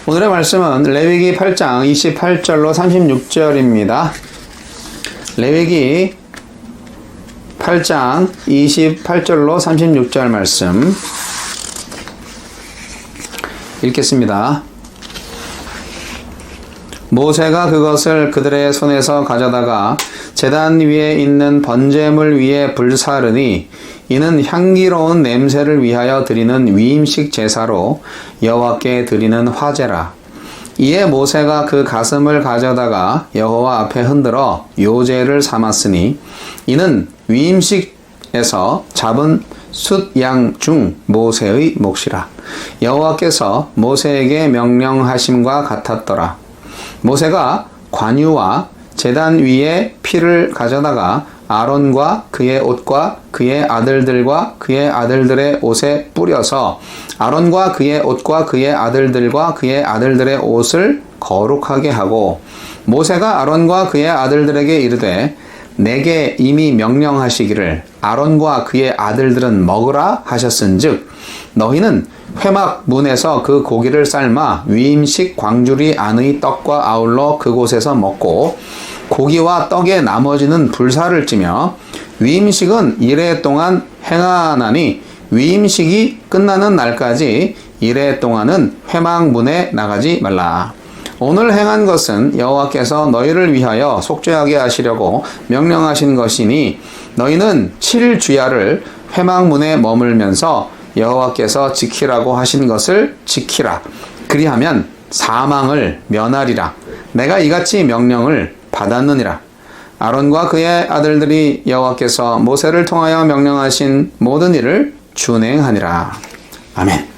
오늘의 말씀은 레위기 8장 28절로 36절입니다. 레위기 8장 28절로 36절 말씀 읽겠습니다. 모세가 그것을 그들의 손에서 가져다가 제단 위에 있는 번제물 위에 불사르니 이는 향기로운 냄새를 위하여 드리는 위임식 제사로 여호와께 드리는 화제라. 이에 모세가 그 가슴을 가져다가 여호와 앞에 흔들어 요제를 삼았으니 이는 위임식에서 잡은 숫양 중 모세의 몫이라. 여호와께서 모세에게 명령하심과 같았더라. 모세가 관유와 제단 위에 피를 가져다가 아론과 그의 옷과 그의 아들들과 그의 아들들의 옷에 뿌려서 아론과 그의 옷과 그의 아들들과 그의 아들들의 옷을 거룩하게 하고 모세가 아론과 그의 아들들에게 이르되 내게 이미 명령하시기를 아론과 그의 아들들은 먹으라 하셨은즉 너희는 회막 문에서 그 고기를 삶아 위임식 광주리 안의 떡과 아울러 그곳에서 먹고 고기와 떡의 나머지는 불사를 찌며 위임식은 이레 동안 행하나니 위임식이 끝나는 날까지 이레 동안은 회막 문에 나가지 말라. 오늘 행한 것은 여호와께서 너희를 위하여 속죄하게 하시려고 명령하신 것이니 너희는 7일 주야를 회막 문에 머물면서 여호와께서 지키라고 하신 것을 지키라. 그리하면 사망을 면하리라. 내가 이같이 명령을 받았느니라. 아론과 그의 아들들이 여호와께서 모세를 통하여 명령하신 모든 일을 준행하니라. 아멘.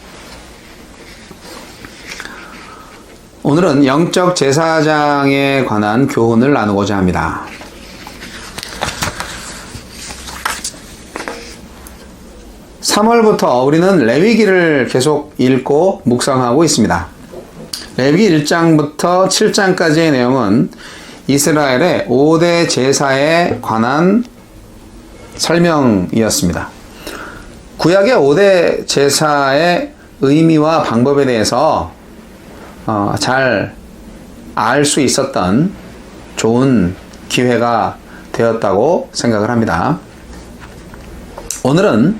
오늘은 영적 제사장에 관한 교훈을 나누고자 합니다. (3월부터) 우리는 레위기를 계속 읽고 묵상하고 있습니다. 레위기 1장부터 7장까지의 내용은 이스라엘의 5대 제사에 관한 설명이었습니다. 구약의 5대 제사의 의미와 방법에 대해서 잘 알 수 있었던 좋은 기회가 되었다고 생각을 합니다. 오늘은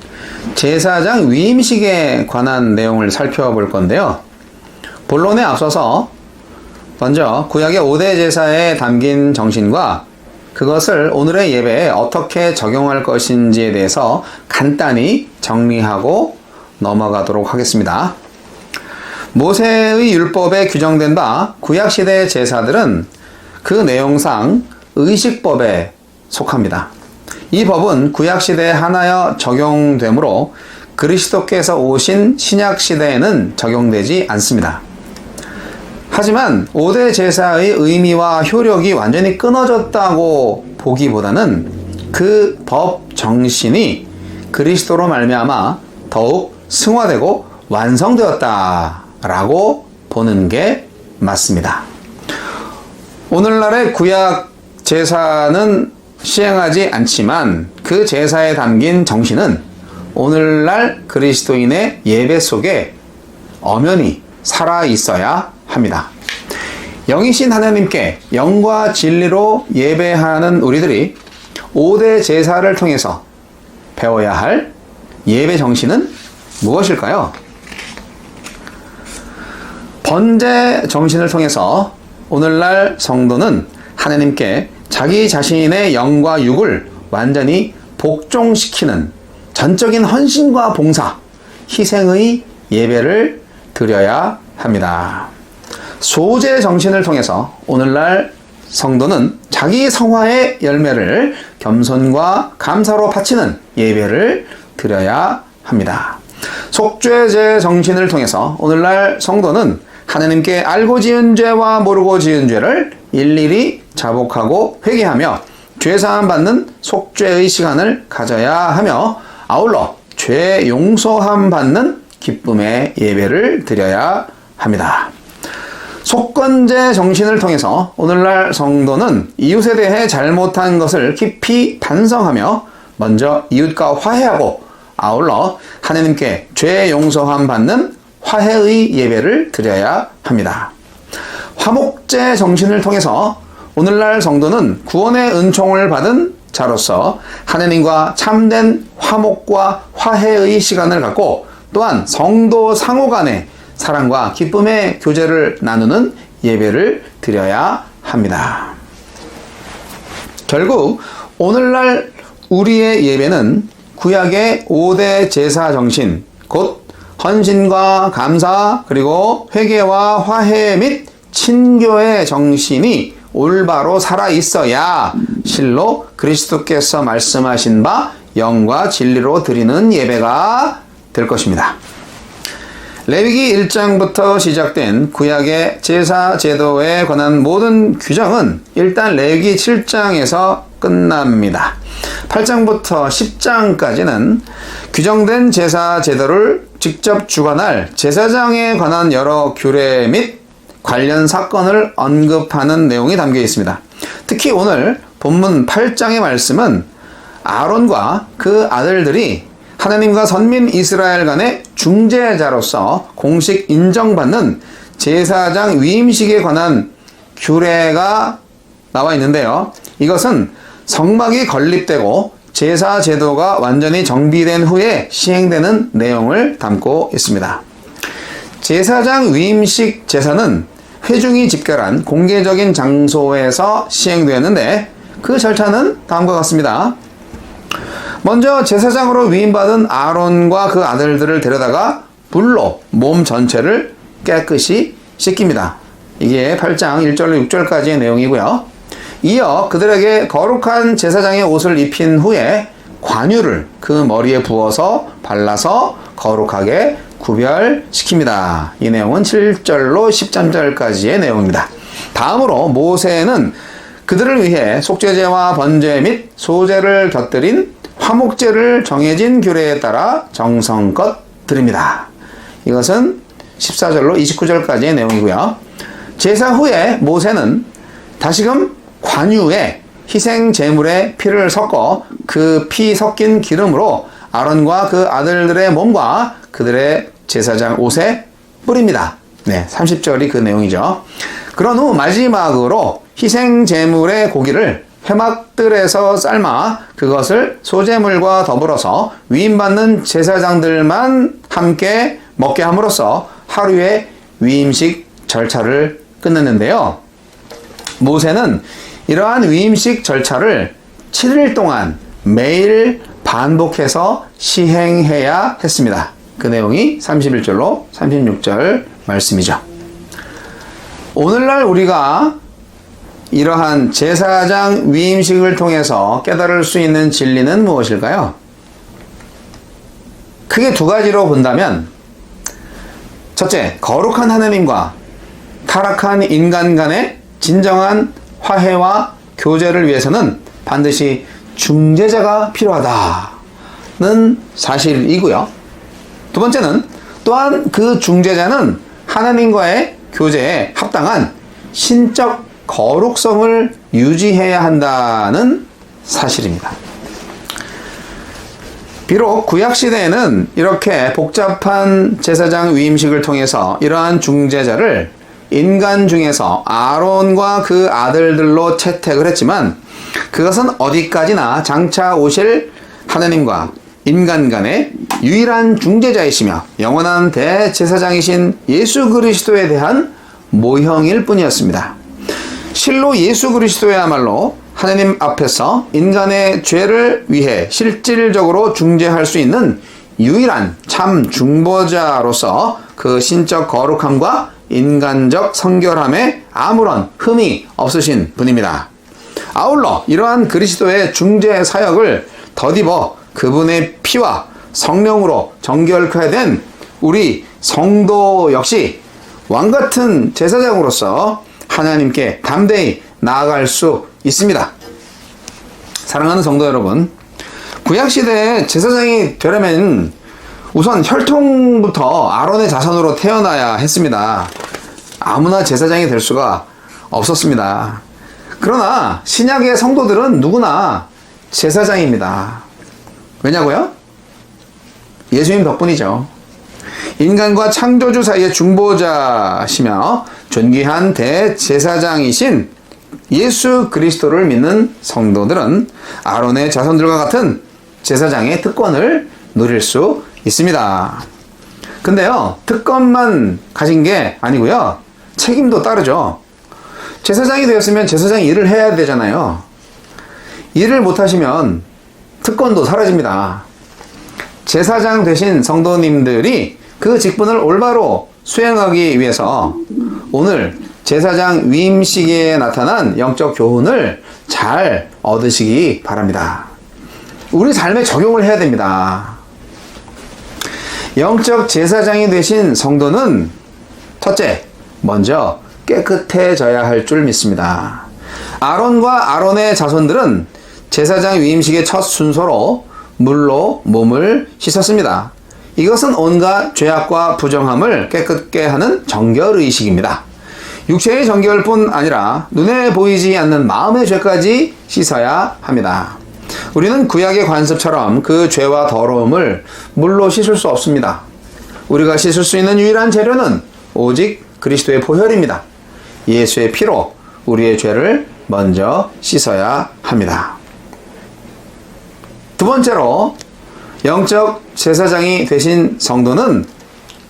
제사장 위임식에 관한 내용을 살펴볼 건데요. 본론에 앞서서 먼저 구약의 5대 제사에 담긴 정신과 그것을 오늘의 예배에 어떻게 적용할 것인지에 대해서 간단히 정리하고 넘어가도록 하겠습니다. 모세의 율법에 규정된 바 구약시대의 제사들은 그 내용상 의식법에 속합니다. 이 법은 구약시대에 한하여 적용되므로 그리스도께서 오신 신약시대에는 적용되지 않습니다. 하지만 5대 제사의 의미와 효력이 완전히 끊어졌다고 보기보다는 그 법 정신이 그리스도로 말미암아 더욱 승화되고 완성되었다라고 보는 게 맞습니다. 오늘날의 구약 제사는 시행하지 않지만 그 제사에 담긴 정신은 오늘날 그리스도인의 예배 속에 엄연히 살아 있어야 합니다. 영이신 하나님께 영과 진리로 예배하는 우리들이 5대 제사를 통해서 배워야 할 예배 정신은 무엇일까요? 번제 정신을 통해서 오늘날 성도는 하나님께 자기 자신의 영과 육을 완전히 복종시키는 전적인 헌신과 봉사, 희생의 예배를 드려야 합니다. 소제 정신을 통해서 오늘날 성도는 자기 성화의 열매를 겸손과 감사로 바치는 예배를 드려야 합니다. 속죄제 정신을 통해서 오늘날 성도는 하나님께 알고 지은 죄와 모르고 지은 죄를 일일이 자복하고 회개하며 죄사함 받는 속죄의 시간을 가져야 하며 아울러 죄 용서함 받는 기쁨의 예배를 드려야 합니다. 속건제 정신을 통해서 오늘날 성도는 이웃에 대해 잘못한 것을 깊이 반성하며 먼저 이웃과 화해하고 아울러 하나님께 죄 용서함 받는 화해의 예배를 드려야 합니다. 화목제 정신을 통해서 오늘날 성도는 구원의 은총을 받은 자로서 하나님과 참된 화목과 화해의 시간을 갖고 또한 성도 상호 간의 사랑과 기쁨의 교제를 나누는 예배를 드려야 합니다. 결국 오늘날 우리의 예배는 구약의 5대 제사 정신, 곧 헌신과 감사 그리고 회개와 화해 및 친교의 정신이 올바로 살아있어야 실로 그리스도께서 말씀하신 바 영과 진리로 드리는 예배가 될 것입니다. 레위기 1장부터 시작된 구약의 제사 제도에 관한 모든 규정은 일단 레위기 7장에서 끝납니다. 8장부터 10장까지는 규정된 제사 제도를 직접 주관할 제사장에 관한 여러 규례 및 관련 사건을 언급하는 내용이 담겨 있습니다. 특히 오늘 본문 8장의 말씀은 아론과 그 아들들이 하나님과 선민 이스라엘 간의 중재자로서 공식 인정받는 제사장 위임식에 관한 규례가 나와 있는데요. 이것은 성막이 건립되고 제사 제도가 완전히 정비된 후에 시행되는 내용을 담고 있습니다. 제사장 위임식 제사는 회중이 집결한 공개적인 장소에서 시행되었는데 그 절차는 다음과 같습니다. 먼저 제사장으로 위임받은 아론과 그 아들들을 데려다가 불로 몸 전체를 깨끗이 씻깁니다. 이게 8장 1절로 6절까지의 내용이고요. 이어 그들에게 거룩한 제사장의 옷을 입힌 후에 관유를 그 머리에 부어서 발라서 거룩하게 구별시킵니다. 이 내용은 7절로 13절까지의 내용입니다. 다음으로 모세는 그들을 위해 속죄제와 번제 및 소제를 곁들인 화목제를 정해진 규례에 따라 정성껏 드립니다. 이것은 14절로 29절까지의 내용이고요. 제사 후에 모세는 다시금 관유에 희생 제물의 피를 섞어 그 피 섞인 기름으로 아론과 그 아들들의 몸과 그들의 제사장 옷에 뿌립니다. 네, 30절이 그 내용이죠. 그런 후 마지막으로 희생 제물의 고기를 회막들에서 삶아 그것을 소제물과 더불어서 위임받는 제사장들만 함께 먹게 함으로써 하루의 위임식 절차를 끝냈는데요. 모세는 이러한 위임식 절차를 7일 동안 매일 반복해서 시행해야 했습니다. 그 내용이 31절로 36절 말씀이죠. 오늘날 우리가 이러한 제사장 위임식을 통해서 깨달을 수 있는 진리는 무엇일까요? 크게 두 가지로 본다면, 첫째, 거룩한 하나님과 타락한 인간 간의 진정한 화해와 교제를 위해서는 반드시 중재자가 필요하다는 사실이고요. 두 번째는 또한 그 중재자는 하나님과의 교제에 합당한 신적 거룩성을 유지해야 한다는 사실입니다. 비록 구약시대에는 이렇게 복잡한 제사장 위임식을 통해서 이러한 중재자를 인간 중에서 아론과 그 아들들로 채택을 했지만 그것은 어디까지나 장차 오실 하나님과 인간 간의 유일한 중재자이시며 영원한 대제사장이신 예수 그리스도에 대한 모형일 뿐이었습니다. 실로 예수 그리스도야말로 하나님 앞에서 인간의 죄를 위해 실질적으로 중재할 수 있는 유일한 참 중보자로서 그 신적 거룩함과 인간적 성결함에 아무런 흠이 없으신 분입니다. 아울러 이러한 그리스도의 중재 사역을 덧입어 그분의 피와 성령으로 정결케 된 우리 성도 역시 왕같은 제사장으로서 하나님께 담대히 나아갈 수 있습니다. 사랑하는 성도 여러분, 구약시대에 제사장이 되려면 우선 혈통부터 아론의 자손으로 태어나야 했습니다. 아무나 제사장이 될 수가 없었습니다. 그러나 신약의 성도들은 누구나 제사장입니다. 왜냐고요? 예수님 덕분이죠. 인간과 창조주 사이의 중보자시며 존귀한 대제사장이신 예수 그리스도를 믿는 성도들은 아론의 자손들과 같은 제사장의 특권을 누릴 수 있습니다. 근데요, 특권만 가진 게 아니고요, 책임도 따르죠. 제사장이 되었으면 제사장 일을 해야 되잖아요. 일을 못하시면 특권도 사라집니다. 제사장 되신 성도님들이 그 직분을 올바로 수행하기 위해서 오늘 제사장 위임식에 나타난 영적 교훈을 잘 얻으시기 바랍니다. 우리 삶에 적용을 해야 됩니다. 영적 제사장이 되신 성도는 첫째, 먼저 깨끗해져야 할 줄 믿습니다. 아론과 아론의 자손들은 제사장 위임식의 첫 순서로 물로 몸을 씻었습니다. 이것은 온갖 죄악과 부정함을 깨끗게 하는 정결의식입니다. 육체의 정결뿐 아니라 눈에 보이지 않는 마음의 죄까지 씻어야 합니다. 우리는 구약의 관습처럼 그 죄와 더러움을 물로 씻을 수 없습니다. 우리가 씻을 수 있는 유일한 재료는 오직 그리스도의 보혈입니다. 예수의 피로 우리의 죄를 먼저 씻어야 합니다. 두 번째로, 영적 제사장이 되신 성도는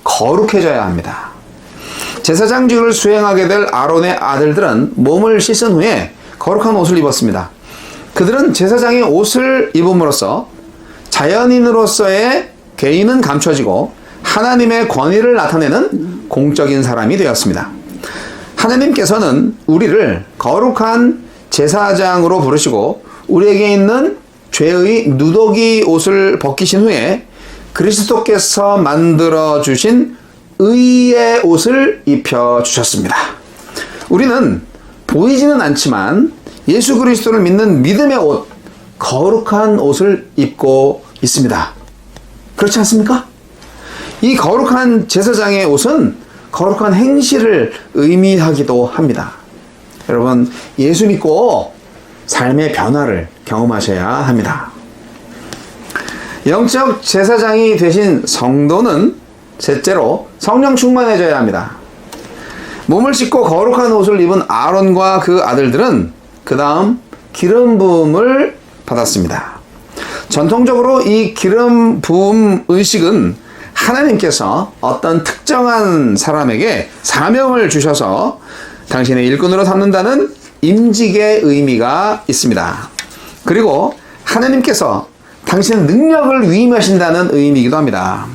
거룩해져야 합니다. 제사장직을 수행하게 될 아론의 아들들은 몸을 씻은 후에 거룩한 옷을 입었습니다. 그들은 제사장의 옷을 입음으로써 자연인으로서의 개인은 감춰지고 하나님의 권위를 나타내는 공적인 사람이 되었습니다. 하나님께서는 우리를 거룩한 제사장으로 부르시고 우리에게 있는 죄의 누더기 옷을 벗기신 후에 그리스도께서 만들어주신 의의 옷을 입혀주셨습니다. 우리는 보이지는 않지만 예수 그리스도를 믿는 믿음의 옷, 거룩한 옷을 입고 있습니다. 그렇지 않습니까? 이 거룩한 제사장의 옷은 거룩한 행실을 의미하기도 합니다. 여러분, 예수 믿고 삶의 변화를 경험하셔야 합니다. 영적 제사장이 되신 성도는 셋째로 성령 충만해져야 합니다. 몸을 씻고 거룩한 옷을 입은 아론과 그 아들들은 그 다음 기름 부음을 받았습니다. 전통적으로 이 기름 부음 의식은 하나님께서 어떤 특정한 사람에게 사명을 주셔서 당신의 일꾼으로 삼는다는 임직의 의미가 있습니다. 그리고 하나님께서 당신의 능력을 위임하신다는 의미이기도 합니다.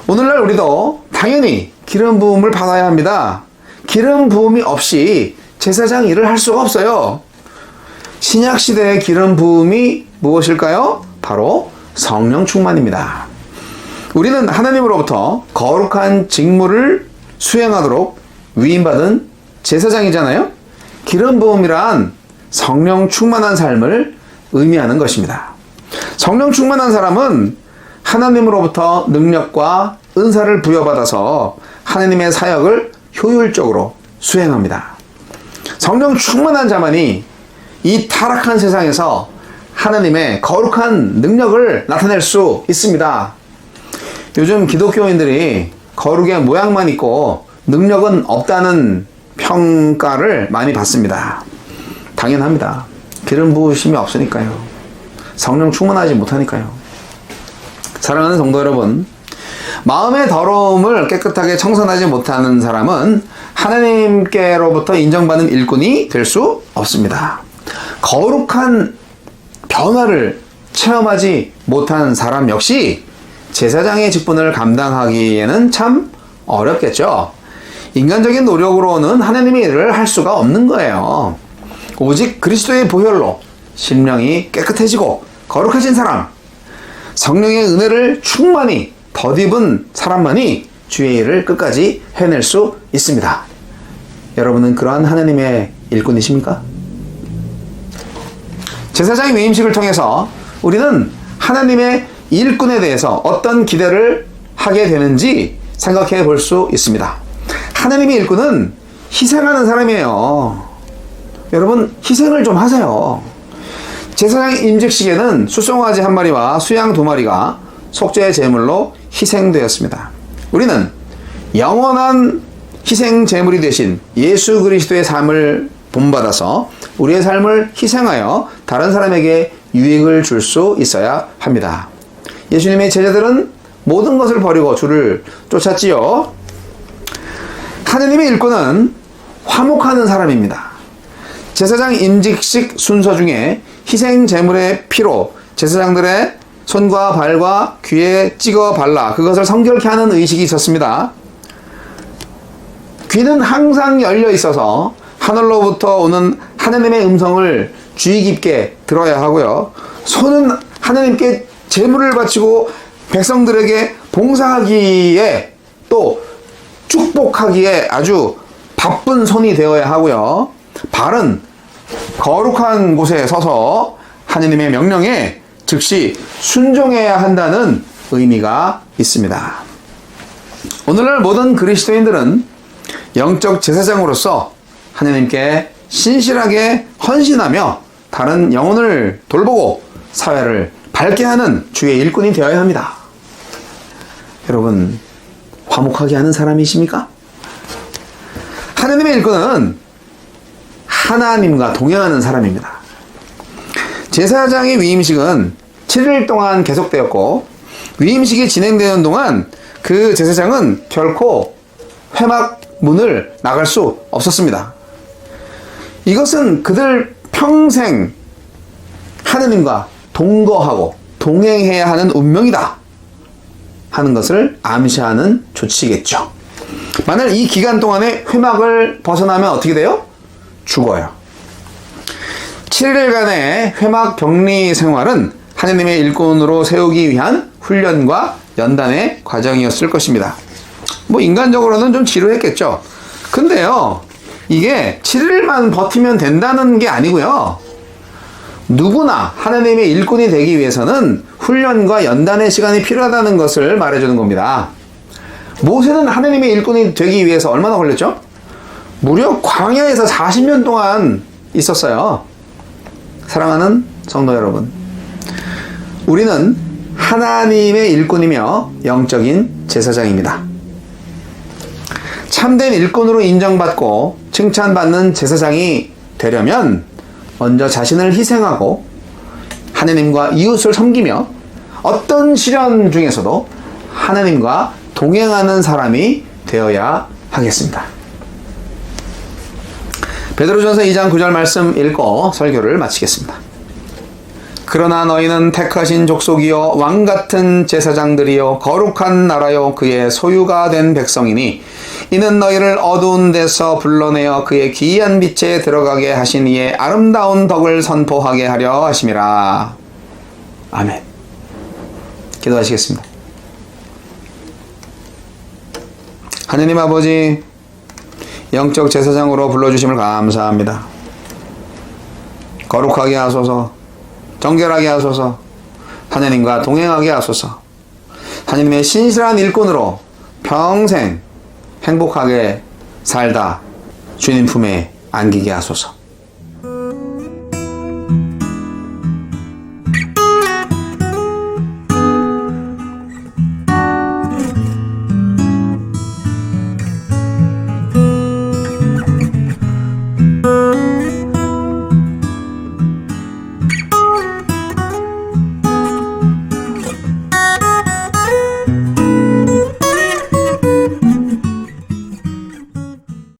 오늘날 우리도 당연히 기름 부음을 받아야 합니다. 기름 부음이 없이 제사장 일을 할 수가 없어요. 신약 시대의 기름 부음이 무엇일까요? 바로 성령 충만입니다. 우리는 하나님으로부터 거룩한 직무를 수행하도록 위임받은 제사장이잖아요. 기름 부음이란 성령 충만한 삶을 의미하는 것입니다. 성령 충만한 사람은 하나님으로부터 능력과 은사를 부여받아서 하나님의 사역을 효율적으로 수행합니다. 성령 충만한 자만이 이 타락한 세상에서 하나님의 거룩한 능력을 나타낼 수 있습니다. 요즘 기독교인들이 거룩의 모양만 있고 능력은 없다는 평가를 많이 받습니다. 당연합니다. 기름 부으심이 없으니까요. 성령 충만하지 못하니까요. 사랑하는 성도 여러분, 마음의 더러움을 깨끗하게 청산하지 못하는 사람은 하나님께로부터 인정받는 일꾼이 될 수 없습니다. 거룩한 변화를 체험하지 못한 사람 역시 제사장의 직분을 감당하기에는 참 어렵겠죠. 인간적인 노력으로는 하나님의 일을 할 수가 없는 거예요. 오직 그리스도의 보혈로 심령이 깨끗해지고 거룩해진 사람, 성령의 은혜를 충만히 덧입은 사람만이 주의 일을 끝까지 해낼 수 있습니다. 여러분은 그러한 하나님의 일꾼이십니까? 제사장의 위임식을 통해서 우리는 하나님의 일꾼에 대해서 어떤 기대를 하게 되는지 생각해 볼 수 있습니다. 하나님의 일꾼은 희생하는 사람이에요. 여러분, 희생을 좀 하세요. 제사장 임직식에는 수송아지 1마리와 수양 2마리가 속죄의 제물로 희생되었습니다. 우리는 영원한 희생 제물이 되신 예수 그리스도의 삶을 본받아서 우리의 삶을 희생하여 다른 사람에게 유익을 줄 수 있어야 합니다. 예수님의 제자들은 모든 것을 버리고 주를 쫓았지요. 하느님의 일꾼은 화목하는 사람입니다. 제사장 임직식 순서 중에 희생 제물의 피로 제사장들의 손과 발과 귀에 찍어 발라 그것을 성결케 하는 의식이 있었습니다. 귀는 항상 열려 있어서 하늘로부터 오는 하느님의 음성을 주의 깊게 들어야 하고요. 손은 하느님께 제물을 바치고 백성들에게 봉사하기에 또 축복하기에 아주 바쁜 손이 되어야 하고요. 발은 거룩한 곳에 서서 하느님의 명령에 즉시 순종해야 한다는 의미가 있습니다. 오늘날 모든 그리스도인들은 영적 제사장으로서 하느님께 신실하게 헌신하며 다른 영혼을 돌보고 사회를 밝게 하는 주의 일꾼이 되어야 합니다. 여러분, 화목하게 하는 사람이십니까? 하느님의 일꾼은 하나님과 동행하는 사람입니다. 제사장의 위임식은 7일 동안 계속되었고 위임식이 진행되는 동안 그 제사장은 결코 회막 문을 나갈 수 없었습니다. 이것은 그들 평생 하느님과 동거하고 동행해야 하는 운명이다 하는 것을 암시하는 조치겠죠. 만약 이 기간 동안에 회막을 벗어나면 어떻게 돼요? 죽어요. 7일간의 회막 격리 생활은 하느님의 일꾼으로 세우기 위한 훈련과 연단의 과정이었을 것입니다. 인간적으로는 좀 지루했겠죠. 근데요, 이게 7일만 버티면 된다는 게 아니고요. 누구나 하나님의 일꾼이 되기 위해서는 훈련과 연단의 시간이 필요하다는 것을 말해주는 겁니다. 모세는 하나님의 일꾼이 되기 위해서 얼마나 걸렸죠? 무려 광야에서 40년 동안 있었어요. 사랑하는 성도 여러분, 우리는 하나님의 일꾼이며 영적인 제사장입니다. 참된 일꾼으로 인정받고 칭찬받는 제사장이 되려면 먼저 자신을 희생하고 하나님과 이웃을 섬기며 어떤 시련 중에서도 하나님과 동행하는 사람이 되어야 하겠습니다. 베드로전서 2장 9절 말씀 읽고 설교를 마치겠습니다. 그러나 너희는 택하신 족속이요 왕같은 제사장들이요 거룩한 나라요 그의 소유가 된 백성이니 이는 너희를 어두운 데서 불러내어 그의 기이한 빛에 들어가게 하신 이의 아름다운 덕을 선포하게 하려 하심이라. 아멘. 기도하시겠습니다. 하느님 아버지, 영적 제사장으로 불러주심을 감사합니다. 거룩하게 하소서, 정결하게 하소서, 하느님과 동행하게 하소서, 하느님의 신실한 일꾼으로 평생 행복하게 살다 주님 품에 안기게 하소서.